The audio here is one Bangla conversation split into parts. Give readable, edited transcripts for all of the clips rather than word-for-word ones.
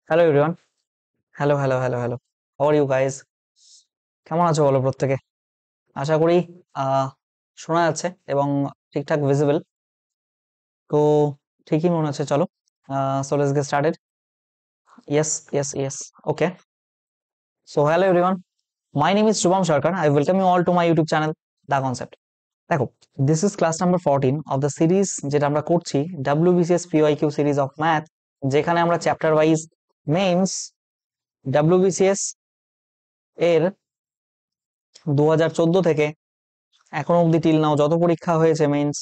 Hello everyone. Hello. How are you guys? কেমন আছো বলো প্রত্যেকে? আশা করি আহ শোনা যাচ্ছে এবং ঠিকঠাক ভিজিবল। তো ঠিকই মনে হচ্ছে, চলো so let's get started. Yes, okay. So hello everyone, my name is Shubham Sarkar. I welcome you all to my YouTube channel The Concept. দেখো, this is class number 14 of the series, যেটা আমরা করছি WBCS PYQ series of math, যেখানে আমরা চ্যাপ্টার ওয়াইজ মেইনস WBCS এর 2014 থেকে এখনো অব্দি টিল নাও যত পরীক্ষা হয়েছে মেইনস,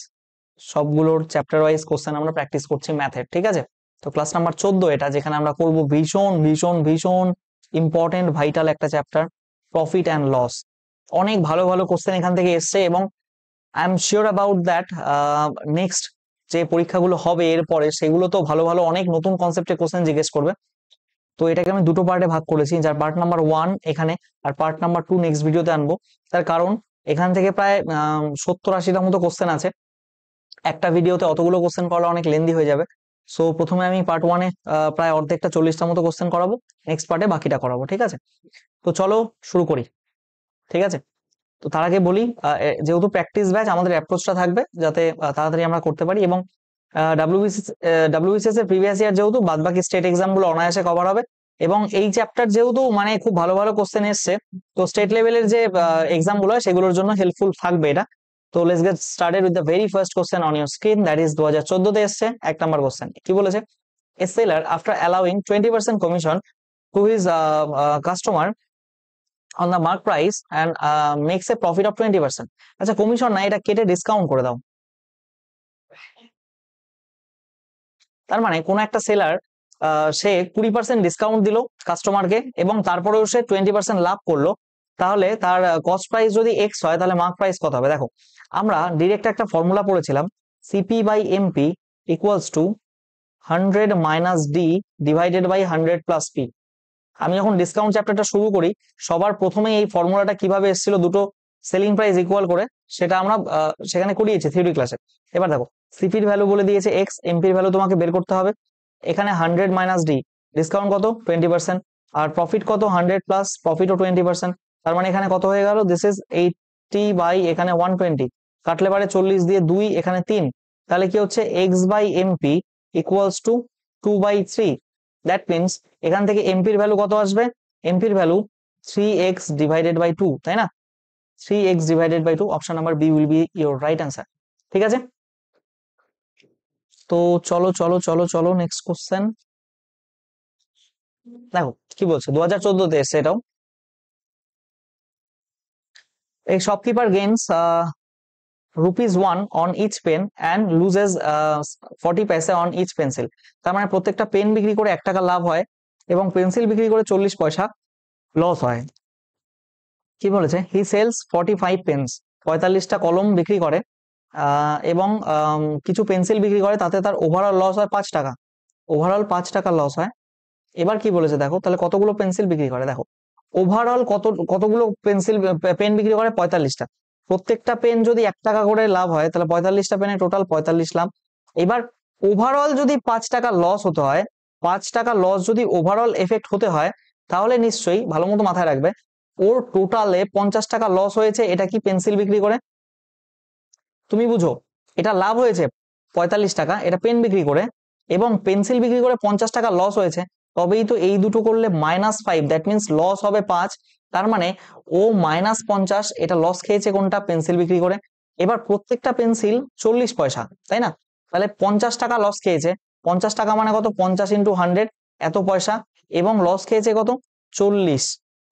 সবগুলোর চ্যাপ্টার ওয়াইজ কোশ্চেন আমরা প্র্যাকটিস করছি ম্যাথের, ঠিক আছে? তো ক্লাস নাম্বার 14 এটা, যেখানে আমরা করব ভীষণ ভীষণ ভীষণ ইম্পর্টেন্ট ভাইটাল একটা চ্যাপ্টার, প্রফিট অ্যান্ড লস। অনেক ভালো ভালো কোশ্চেন এখান থেকে এসছে এবং I am sure about that next যে পরীক্ষাগুলো হবে এরপরে, সেগুলো তো ভালো ভালো অনেক নতুন কনসেপ্টে কোশ্চেন জিজ্ঞেস করবে। তো এটাকে আমি দুটো পার্টে ভাগ করেছি, যার পার্ট নাম্বার 1 এখানে আর পার্ট নাম্বার 2 নেক্সট ভিডিওতে আনবো। তার কারণ এখান থেকে প্রায় 70-80টা মতো কোশ্চেন আছে। একটা ভিডিওতে অতগুলো কোশ্চেন করা অনেক লেন্দি হয়ে যাবে। সো প্রথমে আমি পার্ট 1-এ প্রায় অর্ধেকটা 40টা মতো কোশ্চেন করাবো, নেক্সট পার্টে বাকিটা করাবো, ঠিক আছে? তো চলো শুরু করি, ঠিক আছে? তো তার আগে বলি, যেহেতু প্র্যাকটিস ব্যাচ, আমাদের অ্যাপ্রোচটা থাকবে যাতে তাড়াতাড়ি আমরা করতে পারি, এবং ডাব্লিউবিসিএস এর প্রিভিয়াস ইয়ার যেহেতু, বাদ বাকি স্টেট এক্সাম গুলো অনায়াসে কভার হবে। এবং এই চ্যাপ্টার যেহেতু মানে খুব ভালো ভালো কোশ্চেন এসছে, তো স্টেট লেভেলের যে এক্সাম গুলো হয় সেগুলোর জন্য হেল্পফুল থাকবে এটা। তো let's get started with the very first question on your screen, that is 2014 তে এসছে 1 নাম্বার কোশ্চেন। কি বলেছে? A seller after allowing 20% commission to his customer on the mark price and makes a profit of 20%. আচ্ছা, কমিশন না, এটা কেটে ডিসকাউন্ট করে দাও। তার মানে কোন একটা সেলার সে 20% ডিসকাউন্ট দিল কাস্টমারকে এবং তারপরেও সে 20% লাভ করলো, তাহলে তার কস্ট প্রাইস যদি এক্স হয়, তাহলে মার্ক প্রাইস কত হবে? দেখো, আমরা ডিরেক্ট একটা ফর্মুলা পড়েছিলাম, CP by MP equals to 100 minus D divided by 100 plus P. আমি যখন ডিসকাউন্ট চ্যাপ্টারটা শুরু করি, সবার প্রথমে এই ফর্মুলাটা কিভাবে এসেছিল দুটো সেলিং প্রাইস ইকুয়াল করে, সেটা আমরা সেখানে করিয়েছি থিওরি ক্লাসে। এবার দেখো, সিপির ভ্যালু বলে দিয়েছে এক্স, এমপির ভ্যালু তোমাকে বের করতে হবে। এখানে 100 মাইনাস ডি, ডিসকাউন্ট কত? 20%। আর প্রফিট কত? 100 প্লাস প্রফিটও 20%। তার মানে এখানে কত হয়ে গেল? দিস ইজ 80 বাই এখানে 120, কাটলে পারে 40 দিয়ে 2, এখানে 3, তাহলে কি হচ্ছে? X by MP equals to 2/3। That means এখান থেকে এমপির ভ্যালু কত আসবে? এমপির ভ্যালু 3x ডিভাইডেড বাই 2, তাই না? 3x divided by 2, option number B will be your right answer, ঠিক আছে? তো চলো নেক্সট কোশ্চেন। দেখো কি বলছে, 2014 তে এসছে এটাও। A shopkeeper gains ₹1 on each pen and loses 40 পয়সা on each pencil. তার মানে প্রত্যেকটা পেন বিক্রি করে 1 টাকা লাভ হয় এবং পেন্সিল বিক্রি করে 40 পয়সা লস হয়। কি বলেছে? হি সেলস 45 পেন্স, 45টা কলম বিক্রি করে এবং কিছু পেন্সিল বিক্রি করে, তাতে তার ওভারঅল লস হয় 5 টাকা। ওভারঅল 5 টাকা লস হয়। এবার কি বলেছে দেখো, তাহলে কতগুলো পেন্সিল বিক্রি করে? দেখো, ওভারঅল কতগুলো পেন্সিল পেন বিক্রি করে? 45টা। প্রত্যেকটা পেন যদি 1 টাকা করে লাভ হয়, তাহলে 45টা পেনে টোটাল 45 লাভ। এবার ওভারঅল যদি 5 টাকা লস হতে হয়, 5 টাকা লস যদি ওভারঅল এফেক্ট হতে হয়, তাহলে নিশ্চয়ই ভালো মতো মাথায় রাখবে, ওর টোটালে 50 টাকা লস হয়েছে। এটা কি? পেন্সিল বিক্রি করে। তুমি বুঝো, এটা লাভ হয়েছে 45 টাকা, এটা পেন বিক্রি করে, এবং পেন্সিল বিক্রি করে 50 টাকা লস হয়েছে। তবেই তো এই দুটো করলে -5, দ্যাট মিনস লস হবে 5। তার মানে ও -50, এটা লস খেয়েছে কোনটা? পেন্সিল বিক্রি করে। এবার প্রত্যেকটা পেন্সিল 40 পয়সা, তাই না? তাহলে 50 টাকা লস খেয়েছে। 50 টাকা মানে কত? 50 ইন্টু 100, এত পয়সা। এবং লস খেয়েছে কত? 40।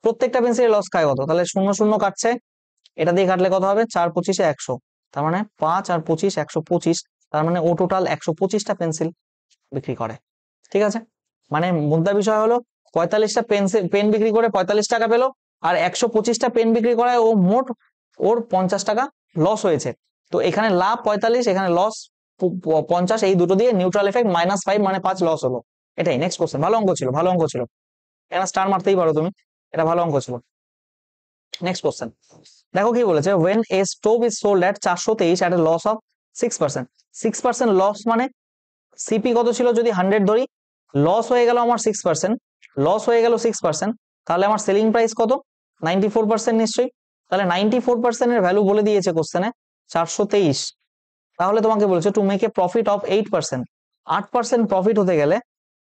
প্রত্যেকটা পেন্সিলে লস খায় কত? তাহলে 0 0 কাটছে, এটা দিয়ে কাটলে কত হবে? 4 25 100। তার মানে 5 আর 25 125। তার মানে ও টোটাল 125টা পেন্সিল বিক্রি করে, ঠিক আছে? মানে মুদ্রা বিষয় হলো, 45টা পেন বিক্রি করে 45 টাকা পেলো, আর 125টা পেন বিক্রি করায় ও মোট ওর 50 টাকা লস হয়েছে। তো এখানে লাভ 45, এখানে লস 50, এই দুটো দিয়ে নিউট্রাল এফেক্ট -5, মানে 5 লস হলো। এটাই। Next question. ভালো অঙ্ক ছিল, ভালো অঙ্ক ছিল, এখানে স্টার মারতেই পারো তুমি, এটা ভালো অঙ্ক ছিল। নেক্সট কোশ্চেন দেখো কি বলেছে, when a stove is sold at 423 at a loss of 6%। 6% loss মানে সিপি কত ছিল? যদি 100 ধরি, লস হয়ে গেল আমার 6%, লস হয়ে গেল 6%, তাহলে আমার সেলিং প্রাইস কত? 94% নিশ্চয়ই। তাহলে 94% এর ভ্যালু বলে দিয়েছে কোশ্চেনে 423। তাহলে তোমাকে বলছে two make a profit of 8%, 8% profit হতে গেলে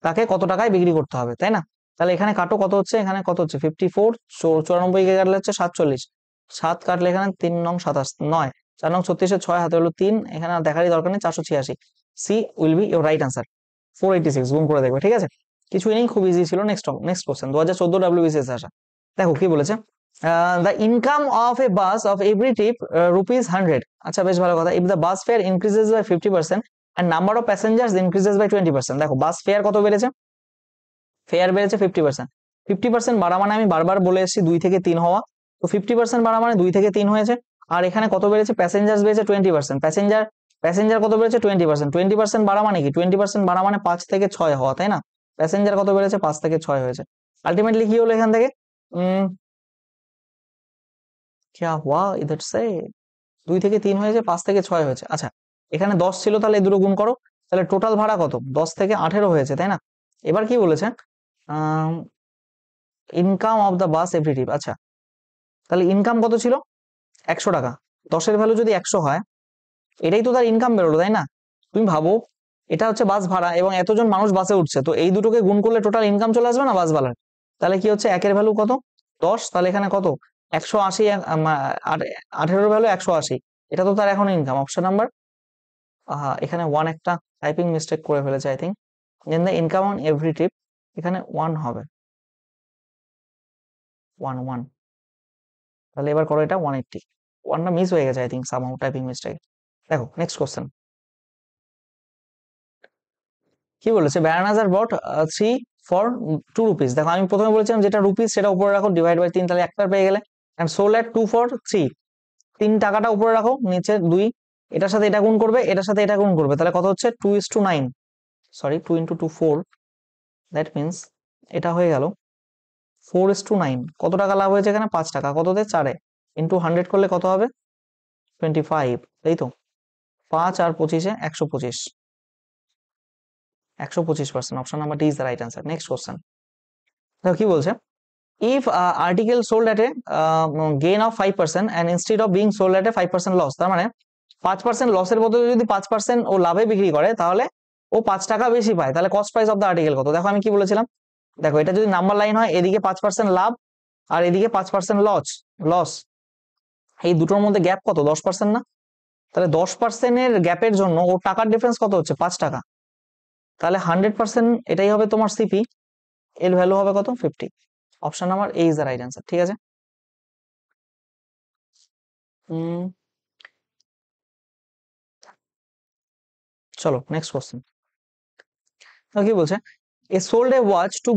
তাকে কত টাকায় বিক্রি করতে হবে, তাই না? তাহলে এখানে কাটো, কত হচ্ছে? এখানে কত হচ্ছে? 54, 94 কে কাটলে হচ্ছে 47, 7 কাটলে এখানে 3 নং 27, 9, 4 নং 36, 6 হাতে হলো 3, এখানে আর দেখারই দরকার নেই, 486। C will be your right answer. 486 গুণ করে দেখবে, ঠিক আছে? কিছুই নেই, খুব ইজি ছিল। নেক্সট কোশ্চেন 2014 WBCS আসা। দেখো কি বলেছে, the income of a bus of every trip ₹100। আচ্ছা, বেশ ভালো কথা। If the bus fare increases by 50% and number of passengers increases by 20%। দেখো বাস ফেয়ার কত বেড়েছে? ফেয়ার বেড়েছে 50%। 50% বাড়া মানে আমি বারবার বলে এসেছি 2 থেকে 3 হওয়া, তো 50% বাড়া মানে 2 থেকে 3 হয়েছে। আর এখানে কত বেড়েছে? প্যাসেঞ্জার্স বেড়েছে 20%। প্যাসেঞ্জার কত বেড়েছে? 20%। 20% বাড়া মানে কি? 20% বাড়া মানে 5 থেকে 6 হওয়া, তাই না? প্যাসেঞ্জার কত বেড়েছে? 5 থেকে 6 হয়েছে। আলটিমেটলি কি হলো এখান থেকে? क्या हुआ इधर से? 2 থেকে 3 হয়েছে, 5 থেকে 6 হয়েছে। আচ্ছা, এখানে 10 ছিল, তাহলে এই দুটো গুণ করো, তাহলে টোটাল ভাড়া কত? 10 থেকে 18 হয়েছে, তাই না? এবার কি বলেছে? Income of the bus every trip. আচ্ছা, তাহলে ইনকাম কত ছিল? 100 টাকা। 10 এর ভ্যালু যদি 100 হয়, এটাই তো তার ইনকাম বেরোলো, তাই না? তুমি ভাবো, এটা হচ্ছে বাস ভাড়া এবং এতজন মানুষ বাসে উঠছে, তো এই দুটোকে গুণ করলে টোটাল ইনকাম চলে আসবে না বাস ভাড়ার? তাহলে কি হচ্ছে, একের ভ্যালু কত? 10, তাহলে এখানে কত? 180, আর 18 ভ্যালু 180। এটা তো তার এখন ইনকাম। অপশন নাম্বার, এখানে 1 একটা টাইপিং মিস্টেক করে ফেলেছে I think. Then the income on every trip, এখানে 1 হবে, 1 তাহলে এবার করো এটা 180। 1টা মিস হয়ে গেছে I think, somehow typing mistake. দেখো নেক্সট কোশ্চেন কি বলেছে, ব্যানানাজার বট 3 ফর 2 রুপিস। দেখো আমি প্রথমে বলেছিলাম যেটা রুপিস সেটা উপরে রাখো, ডিভাইড বাই 3, তাহলে একটা পেয়ে গেলে। এন্ড সোল্ড এট 2 ফর 3, 3 টাকাটা উপরে রাখো, নিচে 2, এটার সাথে এটা গুণ করবে, এটার সাথে এটা গুণ করবে, তাহলে কত হচ্ছে? 2:9, সরি 2 × 2 4, দ্যাট মিনস এটা হয়ে গেল 4:9। কত টাকা লাভ হয়েছে এখানে? 5 টাকা। কততে? 4-এ, ইন্টু 100 করলে কত হবে? 25, তাই তো? 5 আর 25-এ 125, 125%। Option number D is the right answer. Next question দেখো কি বলছে, if article sold at a gain of 5% and instead of being sold at a 5% loss, তার মানে 5% লসের বদলে যদি 5% ও লাভে বিক্রি করে, তাহলে ও 5 টাকা বেশি পায়। তাহলে cost price of the article কত? দেখো আমি কি বলেছিলাম, দেখো এটা যদি নাম্বার লাইন হয়, এদিকে 5% লাভ আর এদিকে 5% লস, এই দুটোর মধ্যে গ্যাপ কত? 10% না? তাহলে 10% গ্যাপের জন্য ওর টাকার ডিফারেন্স কত হচ্ছে? 5 টাকা। তাহলে 100% এটাই হবে তোমার সিপি, এর ভ্যালু হবে কত? 50। Option number A is the right answer, ঠিক আছে? চলো নেক্সট কোশ্চেন কি বলছে, A sold a watch to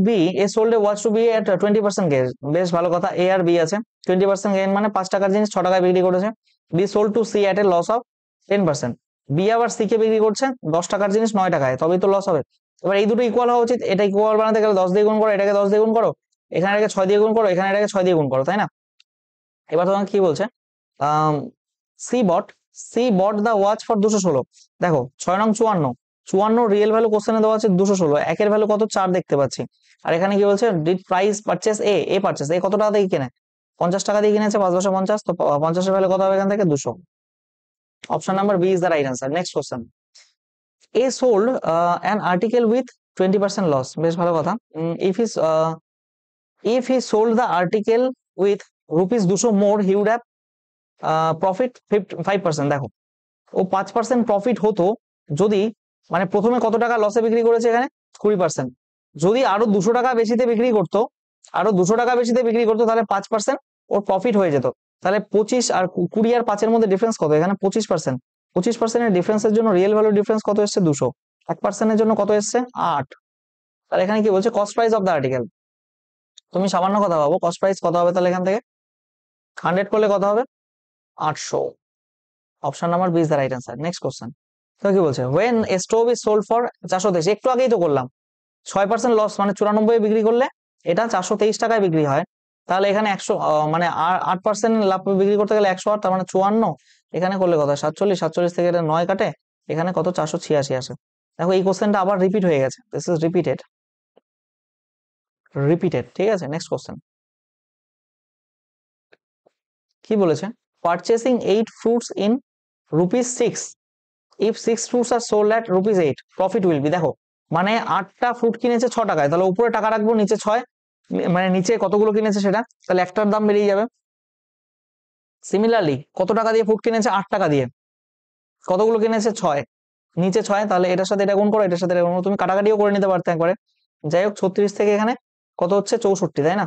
B, at 20% gain. বেশ ভালো কথা, এ আর বি আছে। 20% গেইন মানে 5 টাকার জিনিস 6 টাকায় বিক্রি করেছে। B sold to C at a loss of 10%। B আবার সি কে বিক্রি করছে 10 টাকার জিনিস 9 টাকায়, তবেই তো লস হবে। এবার এই দুটো ইকুয়াল হওয়া উচিত। এটা ইকুয়াল বানাতে গেলে 10 দিয়ে গুণ করো, এটাকে 10 দিয়ে গুণ করো, এখানে এটাকে 6 দিয়ে গুণ করো, এখানে এটাকে 6 দিয়ে গুণ করো, তাই না? এবার তোমাকে কি বলছে, C bought the watch for 216। দেখো 6 নং 54 রিয়েল ভ্যালু কোশ্চেনে দেওয়া আছে 216, একের ভ্যালু কত? 4 দেখতে পাচ্ছি। আর এখানে কি বলছে, did price purchase A purchase, A কত টাকা দিয়ে কিনে? 50 টাকা দিয়ে কিনেছে, 5 10 50, তো 50 এর ভ্যালু কত হবে এখান থেকে? 200। Option number B is the right answer. Next question, a sold an article with 20% loss. বেশ ভালো কথা। If he sold the article with rupees 200 more, he would have profit 5%। দেখো ও 5% প্রফিট হতো যদি, মানে প্রথমে কত টাকা লসে বিক্রি করেছে এখানে? 20%। যদি আরো 200 টাকা বেশিতে বিক্রি করতো, তাহলে 5% ওর প্রফিট হয়ে যেত। তাহলে 25 আর 20 আর 5 এর মধ্যে ডিফারেন্স কত? এখানে 25%। 25% এর ডিফারেন্সের জন্য রিয়েল ভ্যালু ডিফারেন্স কত এসছে? 200। 1% এর জন্য কত এসছে? 8। তাহলে এখানে কি বলছে, cost price of the article. তুমি সামান্য কথা ভাবো, কস্ট প্রাইস কত হবে তাহলে এখান থেকে? 100 করলে কত হবে? 800। Option number B is the right answer. Next question তো কি বলছে, when a stove is sold for 423, একটু আগেই তো করলাম, 6% লস মানে 94 বিক্রি করলে এটা 423 টাকায় বিক্রি হয়। তাহলে এখানে 100 মানে 8% লাভ বিক্রি করতে গেলে 108, তার মানে 54। এখানে করলে কত? 47 থেকে এটা 9 কাটে, এখানে কত? 486 আসে। দেখো এই কোশ্চেনটা আবার রিপিট হয়ে গেছে, দিস ইজ রিপিটেড। রিপিটেড। ঠিক আছে, নেক্সট কোশ্চেন কি বলেছে, purchasing 8 fruits in ₹6, if 6 fruits are sold at ₹8, profit will be। দেখো মানে 8টা ফ্রুট কিনেছে 6 টাকায়, তাহলে উপরে টাকা রাখবো, নিচে 6, মানে নিচে কতগুলো কিনেছে সেটা, তাহলে একটার দাম বেরিয়ে যাবে। সিমিলারলি কত টাকা দিয়ে ফ্রুট কিনেছে, 8 টাকা দিয়ে, কতগুলো কিনেছে 6, নিচে 6, তাহলে এটার সাথে এটা গুণ করো, এটার সাথে এটা গুণ করো, তুমি কাটাকাটিও করে নিতে পারতে একবারে। যাই হোক 36 থেকে এখানে কত হচ্ছে 64, তাই না?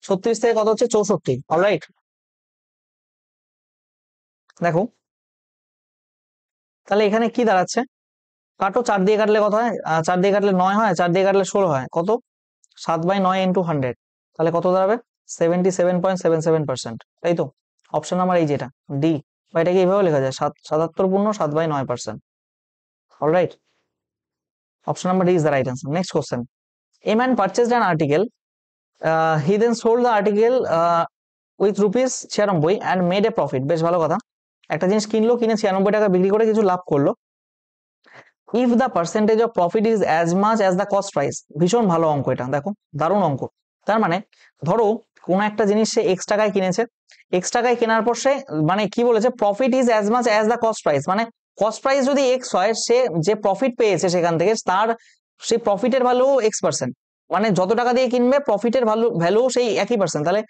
36 থেকে কত হচ্ছে 64, অলরাইট। দেখো তাহলে এখানে কি দাঁড়াচ্ছে, কাটো, 4 দিয়ে কাটলে কত হয়, 4 দিয়ে কাটলে 9 হয়, 4 দিয়ে কাটলে 16 হয়, কত, 7/9 ইন্টু 100, তাহলে কত দাঁড়াবে, 77.77%, তাই তো? অপশন নাম্বার এই যেটা ডি, বা এটাকে এইভাবে লেখা যায়, 77/9%, alright. Option number D is the right answer. Next question, a man purchased an article, he then sold the article with ₹96 and made a profit। বেশ ভালো কথা, একটা জিনিস কিনলো, কিনে 96 টাকা বিক্রি করে কিছু লাভ করলো। If the percentage of profit is as much as the cost price. ভীষণ ভালো অঙ্ক এটা, দেখো দারুণ অঙ্ক। তার মানে ধরো কোন একটা জিনিস সে এক্স টাকায় কিনেছে, এক্স টাকায় কেনার পর সে মানে কি বলেছে, profit is as much as the cost price, মানে কস্ট প্রাইস যদি এক্স হয়, সে যে প্রফিট পেয়েছে সেখান থেকে, তার সেই প্রফিটের ভ্যালু X%, মানে যত টাকা দিয়ে কিনবে প্রফিটের ভ্যালু সেই একই পার্সেন্ট, তাহলে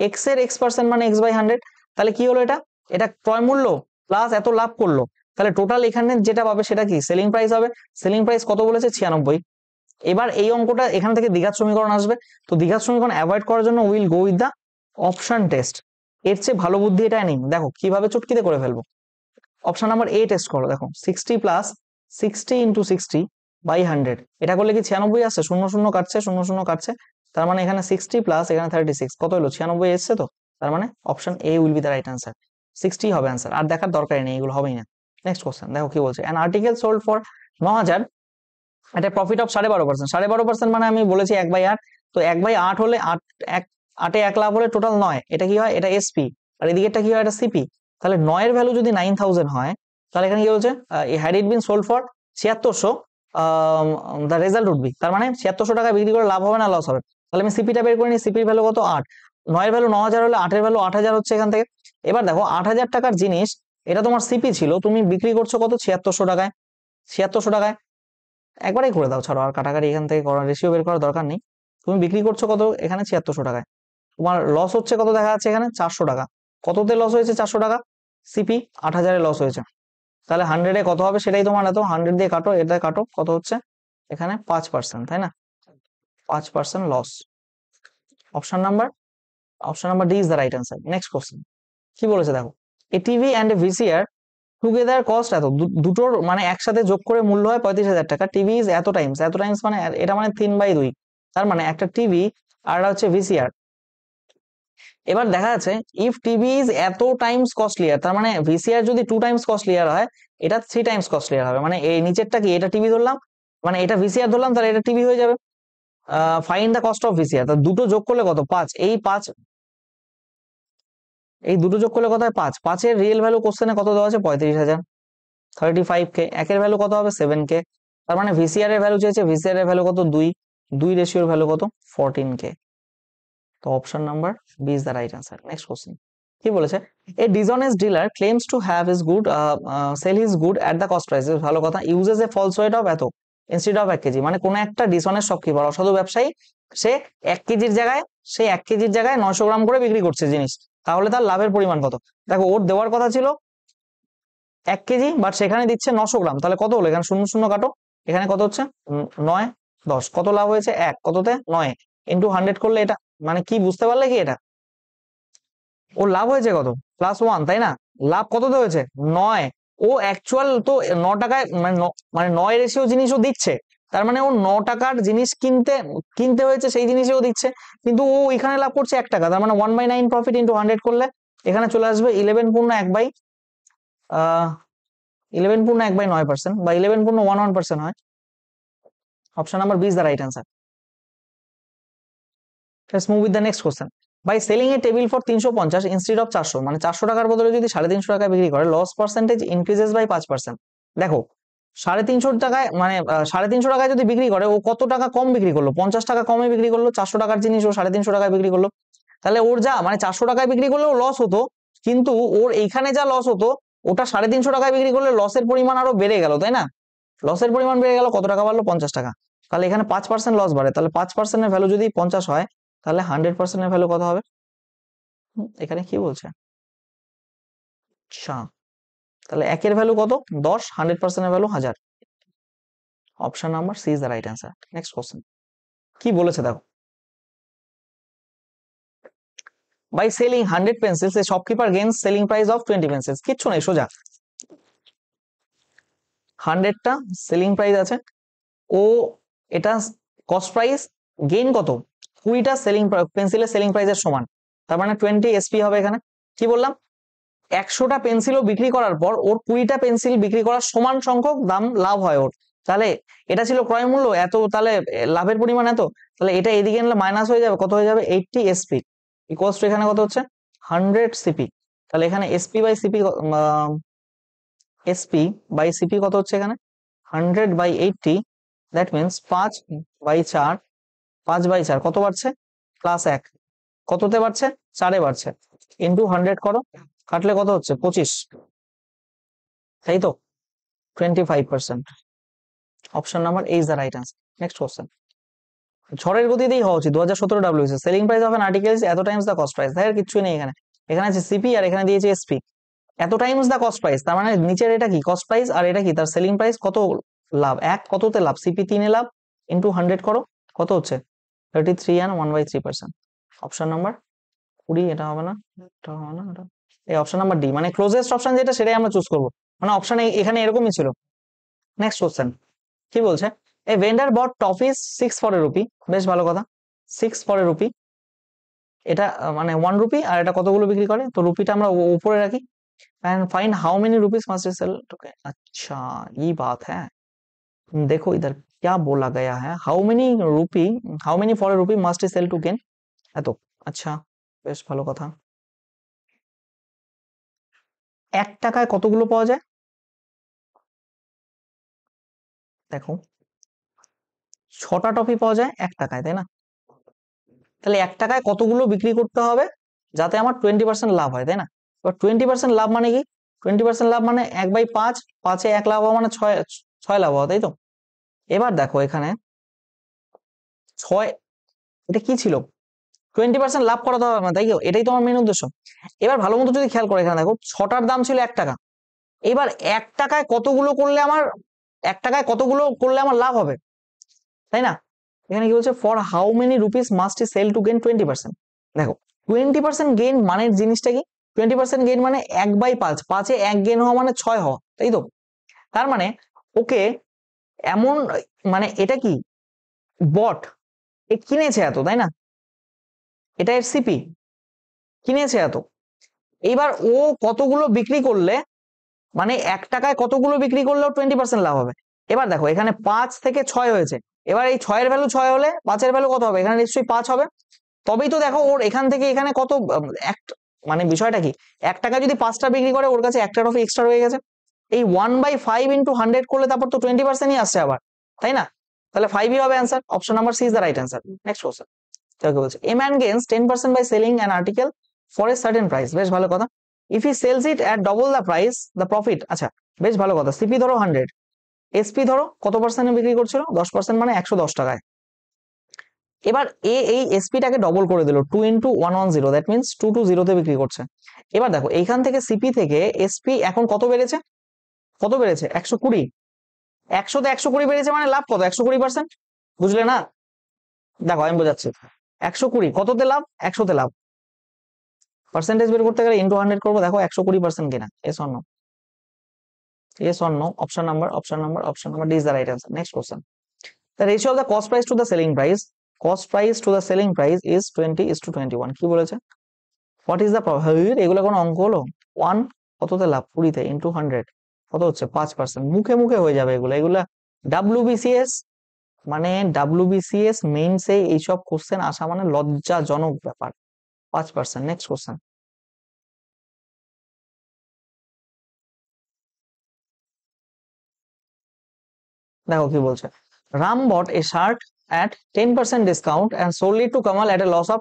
এক্স এর X% মানে X/100, তাহলে কি হলো, এটা এটা ক্রয় মূল্য প্লাস এত লাভ করলো, তাহলে টোটাল এখানে যেটা পাবে সেটা কি সেলিং প্রাইস হবে। সেলিং প্রাইস কত বলেছে, 96। এবার এই অঙ্কটা এখান থেকে দ্বিঘাত সমীকরণ আসবে, তো দ্বিঘাত সমীকরণ অ্যাভয়েড করার জন্য will go with the option test. এর চেয়ে ভালো বুদ্ধি এটা নেই, দেখো কিভাবে চুটকিতে করে ফেলবো। অপশন নাম্বার এ টেস্ট করো, দেখো 60 + 60 × 60/100, এটা করলে কি 96 আসছে, 0 0 কাটছে, 0 0 কাটছে, তার মানে এখানে 60 প্লাস এখানে 36 কত হলো, 96 এসছে, তো তার মানে option A will be the right answer, 60 হবে আনসার, আর দেখার দরকারই নেই, এগুলো হবেই না। নেক্সট কোশ্চেন দেখো কি বলছে, অ্যান আর্টিকেল সোল্ড ফর 9000 এটা প্রফিট অফ 12.5%, 12.5% মানে আমি বলেছি 1/8, তো 1/8 হলে 8 1 লাভ হলে টোটাল 9, এটা কি হয়, এটা এসপি, আর এদিকেরটা কি হয়, এটা সিপি, তাহলে 9 এর ভ্যালু যদি 9000 হয়, তাহলে এখানে কি বলছে, had it been sold for 7600, the result would be, তার মানে 7600 টাকা বিক্রি করে লাভ হবে না লস হবে, তাহলে আমি সিপিটা বের করে নিই, সিপির ভ্যালু কত 8, 9 এর ভ্যালু 9000 হলে 8 এর ভ্যালু 8000 হচ্ছে এখান থেকে। এবার দেখো 8000 টাকার জিনিস, এটা তোমার সিপি ছিল, তুমি বিক্রি করছো কত, 7600 টাকায়, 7600 টাকায়, একবারই করে দাও, ছাড়ো আর কাটাকাটি এখান থেকে করার, রেশিও বের করার দরকার নেই। তুমি বিক্রি করছো কত, এখানে 7600 টাকায়, তোমার লস হচ্ছে কত দেখা যাচ্ছে এখানে 400 টাকা, কততে লস হয়েছে 400 টাকা, সিপি 8000-এ লস হয়েছে, তাহলে 100-এ কত হবে সেটাই তোমার, এত 100 দিয়ে কাটো, এটা কাটো, কত হচ্ছে এখানে 5%, তাই না, 5% loss. Option number D is the right answer. Next question কি বলেছে দেখো, a TV and a VCR together cost এত, দুটোর মানে একসাথে যোগ করে মূল্য হয় 35,000 টাকা, টিভি ইজ এত টাইমস মানে এটা মানে 3/2, তার মানে একটা টিভি আর হচ্ছে ভিসিআর। এবার দেখা যাচ্ছে ইফ টিভি ইজ এত টাইমস কস্টলিয়ার, তার মানে ভিসিআর যদি 2 টাইমস কস্টলিয়ার হয়, এটা 3 টাইমস কস্টলিয়ার হবে, মানে এই নিচেরটা কি, এটা টিভি ধরলাম, মানে এটা ভিসিআর ধরলাম, তাহলে এটা টিভি হয়ে যাবে। Find the cost of VCR, তা দুটো যোগ করলে কত 5, এই দুটো যোগ করলে কত হয় 5, 5 এর রিয়েল ভ্যালু কোশ্চেনে কত দেওয়া আছে 35,000, 35K, একের ভ্যালু কত হবে 7K, তার মানে ভিসিআর এর ভ্যালু চেয়েছে, ভিসিআর এর ভ্যালু কত 2 রেশিওর ভ্যালু কত 14K, তো option number B is the right answer. Next question কি বলেছে, a dishonest dealer claims to have his good sell his good at the cost price, ভালো কথা, uses a false weight of এত ইনস্টেড অফ 1 কেজি, মানে কোন একটা ডিসঅনেস্ট শপকিপার, অসাধু ব্যবসায়ী, সে 1 কেজির জায়গায় 900 গ্রাম করে বিক্রি করছে জিনিস, তাহলে তার লাভের পরিমাণ কত। দেখো ওর দেওয়ার কথা ছিল 1 কেজি, বাট সেখানে দিচ্ছে 900 গ্রাম, তাহলে কত হলো, এখানে 0 0 কাটো, এখানে কত হচ্ছে 9 10, কত লাভ হয়েছে 1, কততে 9 ইন্টু 100 করলে, এটা মানে কি বুঝতে পারলে কি, এটা ওর লাভ হয়েছে কত +1, তাই না, লাভ কততে হয়েছে 9, ও অ্যাকচুয়াল তো 9 টাকায় মানে 9 রেশিও জিনিসও দিচ্ছে, তার মানে ও 9 টাকার জিনিস কিনতে হয়েছে, সেই জিনিসও দিচ্ছে, কিন্তু ও এখানে লাভ করছে 1 টাকা, তার মানে 1/9 প্রফিট ইন্টু 100 করলে এখানে চলে আসবে 11/9% বা 11.11% হয়। Option number B is the right answer. Let's move with the next question. By selling a table for 350 instead of 400, মানে 400 টাকার বদলে যদি 350 টাকা বিক্রি করে, লস পার্সেন্টেজ ইনক্রিজেস বাই 5%। দেখো 350 টাকায় মানে 350 টাকায় যদি বিক্রি করে, ও কত টাকা কম বিক্রি করলো? 50 টাকা কমে বিক্রি করলো। 400 টাকার জিনিস ও 350 টাকায় বিক্রি করলো। তাহলে ওর যা মানে 400 টাকায় বিক্রি করলেও লস হতো, কিন্তু ওর এইখানে যা লস হতো ওটা 350 টাকায় বিক্রি করলে লসের পরিমাণ আরো বেড়ে গেল, তাই না? লসের পরিমাণ বেড়ে গেল, কত টাকা বাড়লো? 50 টাকা। তাহলে এখানে 5% লস বাড়ে, তাহলে 5%-এর ভ্যালু যদি 50 হয়, তাহলে 100%-এর ভ্যালু কত হবে? এখানে কি বলছে? আচ্ছা, তাহলে একের ভ্যালু কত? 10, 100%-এর value 1000। Option number C is the right answer. Next question কি বলেছে দেখো। By selling 100 pencils a shopkeeper gains selling price of 20 pencils. কিচ্ছু নেই, সোজা 100টা সেলিং প্রাইস আছে, ও এটা কস্ট প্রাইস, গেইন কত? 20টা সেলিং পেন্সিলের সেলিং প্রাইসের সমান, তার মানে 20 এসপি হবে এখানে। কি বললাম? 100টা পেন্সিলও বিক্রি করার পর ওর 20টা পেন্সিল বিক্রি করার সমান সংখ্যক দাম লাভ হয় ওর। তাহলে এটা ছিল ক্রয় মূল্য এত, তাহলে লাভের পরিমাণ এত, তাহলে এটা এদিকে আনলে মাইনাস হয়ে যাবে, কত হয়ে যাবে? 80 এসপি ইকুয়ালস টু এখানে কত হচ্ছে? 100 সিপি। তাহলে এখানে SP by CP, SP by CP কত হচ্ছে এখানে? 100/80। দ্যাট মিনস 5/4, 5/4 কত বাড়ছে? +1। কততে বাড়ছে? 4-এ বাড়ছে। ইন্টু 100 করো, কাটলে কত হচ্ছে? 25, তাই তো? 25%। Option number A is the right answer. Next question. ঝড়ের গতিতেই হওয়া উচিত। 2017 WC selling price of an article এত টাইমস দ্য কস্ট প্রাইস। তাই আর কিছুই নেই এখানে। এখানে আছে সিপি আর এখানে দিয়েছে এসপি। এত টাইমস দ্য কস্ট প্রাইস, তার মানে নিচের এটা কি? কস্ট প্রাইস, আর এটা কি? তার সেলিং প্রাইস। কত লাভ? কততে লাভ? সিপি 3-এ লাভ, ইন্টু 100 করো, কত হচ্ছে? 33 and 1/3%। অপশন নাম্বার 20 এটা হবে না, এটা হবে না, এটা এই অপশন নাম্বার ডি, মানে ক্লোজেস্ট অপশন যেটা সেটাই আমরা চুজ করবো। মানে অপশন এখানে এরকমই ছিল। নেক্সট কোশ্চেন কি বলছে? A vendor bought toffees 6 for a rupee. বেশ ভালো কথা, 6 ফর এ রুপি। এটা মানে 1 রুপি, আর এটা কতগুলো বিক্রি করে? তো রুপিটা আমরা উপরে রাখি। And find how many rupees must sell to. अच्छा, ये बात है। देखो इधर क्या बोला गया है, how many rupee, how many for a rupee must sell to gain. এত। আচ্ছা, বেশ ভালো কথা। 1 টাকায় কতগুলো পাওয়া যায়? দেখো 6টা টফি পাওয়া যায় 1 টাকায়, তাই না? তাহলে 1 টাকায় কতগুলো বিক্রি করতে হবে যাতে আমার 20% লাভ হয়, তাই না? এবার 20% লাভ মানে কি? 20% লাভ মানে 1/5, 5-এ 1 লাভ হওয়া মানে 6 লাভ হওয়া, তাই তো? এবার দেখো এখানে 6, এটা কি ছিল? 20% লাভ করাতে হবে না, তাই কি? এটাই তো আমার মেন উদ্দেশ্য। এবার ভালো মতো যদি খেয়াল করে, এখানে দেখো 6টার দাম ছিল 1 টাকা। এবার 1 টাকায় কতগুলো করলে আমার 1 টাকায় কতগুলো করলে আমার লাভ হবে, তাই না? এখানে কি বলছে? For how many rupees mast cell to gain 20%। দেখো 20% গেইন মানে জিনিসটা কি? 20% গেইন মানে 1/5, 5-এ 1 গেইন হওয়া মানে 6 হওয়া, তাই তো? তার মানে ওকে এমন, মানে এটা কি বট, এ কিনেছে এত, তাই না? এটা এর সিপি, কিনেছে এত। এইবার ও কতগুলো বিক্রি করলে, মানে 1 টাকায় কতগুলো বিক্রি করলেও 20% লাভ হবে। এবার দেখো এখানে 5 থেকে 6 হয়েছে। এবার এই 6-এর ভ্যালু 6 হলে 5-এর ভ্যালু কত হবে? এখানে নিশ্চয়ই 5 হবে। তবেই তো দেখো ওর এখান থেকে এখানে কত, মানে বিষয়টা কি? 1 টাকা যদি 5টা বিক্রি করে, ওর কাছে 1টা টফি এক্সট্রা রয়ে গেছে। এই 1/5 ইন্টু 100 করলে তারপর তো 20%ই আসছে আবার, তাই না? তাহলে 5ই হবে answer. Option number C is the right answer. Next question তোকে বলছে, a man gains 10% by selling an article for a certain price. বেশ ভালো কথা। If he sells it at double the price the profit. আচ্ছা, বেশ ভালো কথা। সিপি ধরো 100, এসপি ধরো কত পার্সেন্টে বিক্রি করছিল? 10%, মানে 110 টাকায়। এবার এই এসপিটাকে ডবল করে দিল, 2 ইন্টু 110, দ্যাট মিনস 220-তে বিক্রি করছে। এবার দেখো এইখান থেকে সিপি থেকে এসপি এখন কত বেড়েছে? কত বেড়েছে? 120। 100-তে 120 বেড়েছে মানে লাভ কত? 120%। বুঝলে না? দেখো আমি বোঝাচ্ছি। 120 কততে লাভ? 100-তে লাভ। পার্সেন্টেজ বের করতে গেলে ইন্টু 100 করবো। দেখো 120% কিনা, yes or no? Yes or no? Option number D is the right answer. Next question. The ratio of the cost price to the selling price, cost price to the selling price is 20:21। কি বলেছে? What is the probability? এগুলো কোনো অঙ্ক হলো? 1 কততে লাভ? 20-তে, ইন্টু 100 কত হচ্ছে? 5%। মুখে মুখে হয়ে যাবে এগুলো। এগুলা ডাব্লিউবিসিএস, মানে ডাব্লিউবিসিএস মেইনসে এইসব কোশ্চেন আসা মানে লজ্জাজনক ব্যাপার। 5%। Next question. দেখো কি বলছে, Ram bought a shirt at 10% discount and sold it to Kamal at a loss of,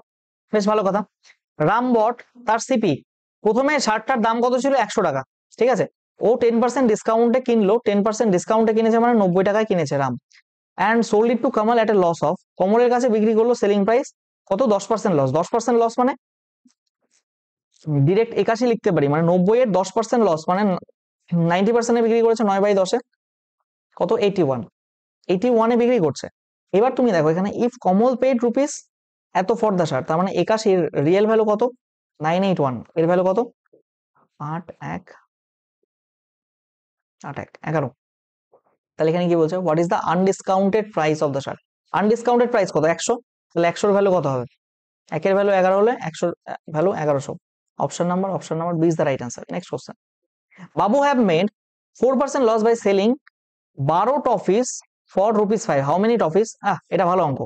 বেশ ভালো কথা। রাম বট তার সিপি, প্রথমে শার্টটার দাম কত ছিল 100 টাকা, ঠিক আছে, ও 10% ডিসকাউন্টে কিনলো, 10% ডিসকাউন্টে কিনেছে মানে 90 টাকায় কিনেছে Ram, and sold it to Kamal at a loss of, কমলের কাছে বিক্রি করলো সেলিং প্রাইস কত, 10% লস। 10% লস মানে ডিরেক্ট 81 লিখতে পারি, মানে 90 এর 10% লস মানে 90% বিক্রি করেছে, 9/10 কত, 81 এ বিক্রি করছে। এবার তুমি দেখো এখানে ইফ কমল পেড রুপিস এত ফর দ্য শার্ট, তার মানে 81 এর রিয়েল ভ্যালু কত, 981, এর ভ্যালু কত, 11, তাহলে এখানে কি বলছে, what is the undiscounted price of the shirt, undiscounted price কত, 100, তাহলে 100 এর ভ্যালু কত হবে, 1 এর ভ্যালু 11 হলে 100 value 1100। Option number B is the right answer. Next question, Babu have made 4% loss by selling 12 toffees for ₹5, how many toffees, এটা ভালো অঙ্ক।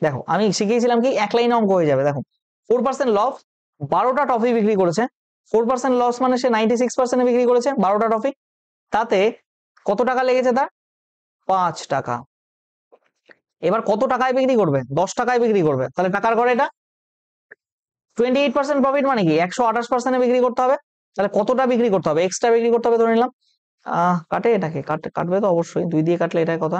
দেখো আমি শিখিয়েছিলাম কি এক লাইনে অঙ্ক হয়ে যাবে। দেখো 4% লস, 12টা টফি বিক্রি করেছে, 4% লস মানে সে 96% বিক্রি করেছে 12টা টফি, তাতে কত টাকা লেগেছে তার, 5 টাকা। এবার কত টাকায় বিক্রি করবে, 10 টাকায় বিক্রি করবে, তাহলে টাকার ঘরে এটা 28% প্রফিট মানে কি 128% বিক্রি করতে হবে, তাহলে কতটা বিক্রি করতে হবে, এক্সট্রা বিক্রি করতে হবে ধরে নিলাম। কাটে এটাকে, কাটবে তো অবশ্যই, 2 দিয়ে কাটলে এটাই কথা,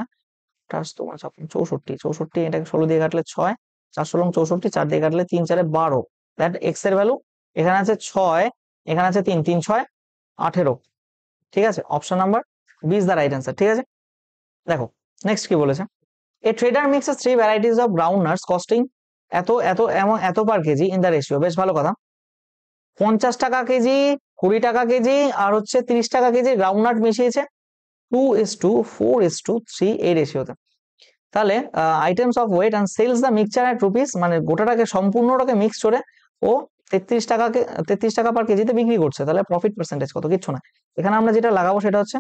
তোমার 64, এটাকে 16 দিয়ে কাটলে 6, 4 16 64, 4 দিয়ে কাটলে 3 4 12, দ্যাট এক্স এর ভ্যালু এখানে আছে 6, এখানে আছে 3, 3 6 18, ঠিক আছে, option number B is the right answer. ঠিক আছে, দেখো নেক্সট কি বলেছে, a trader mixes 3 varieties of ground nuts costing এত এত এমন এত per KG in the ratio, বেশ ভালো কথা। 50 টাকা কেজি, 20 টাকা কেজি আর হচ্ছে 30 টাকা কেজি গ্রাউন্ড নাট মিশিয়েছে 2:4:3 এই রেশিওতে। তাহলে items of weight and sells the mixture at rupees, মানে গোটাটাকে সম্পূর্ণটাকে মিক্স করে ও 33 টাকা পার কেজিতে বিক্রি করছে, তাহলে প্রফিট পার্সেন্টেজ কত, কিচ্ছু না। এখানে আমরা যেটা লাগাবো সেটা হচ্ছে